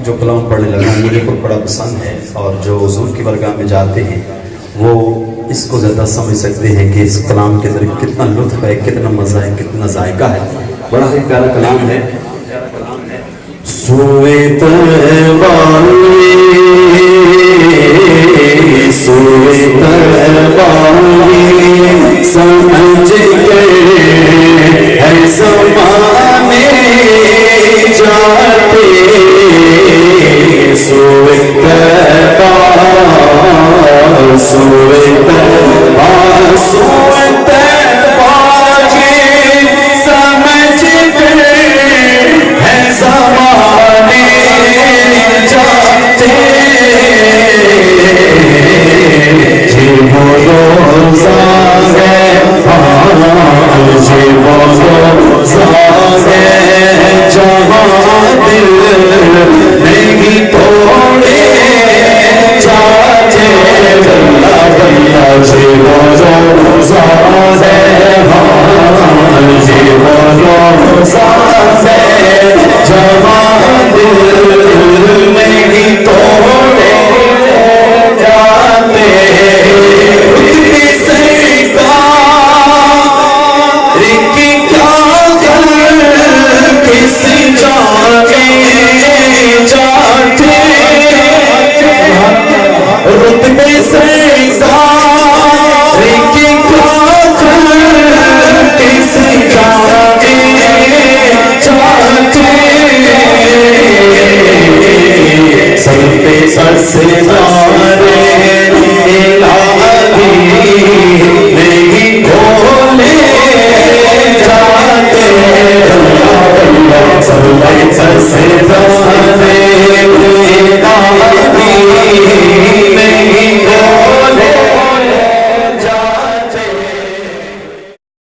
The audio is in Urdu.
جو کلام پڑھنے لگا مجھے کو بڑا پسند ہے، اور جو حضور کی برگاہ میں جاتے ہیں وہ اس کو زیادہ سمجھ سکتے ہیں کہ اس کلام کے ذریعے کتنا لطف ہے، کتنا مزہ ہے، کتنا ذائقہ ہے. بڑا ہی پیارا کلام ہے. سوئے تربانے سوئے تربانے سمجھ گئے ہے زمانے جاتے سوئے تربانے سوئے تربانے سوئے تربانے سمجھ گئے ہے زمانے جاتے جی وہ روزہ ہے جی وہ روزہ ہے جہاں دل نہیں توڑے جاتے بلّہ بلّہ جی وہ روزہ ہے جی وہ روزہ ہے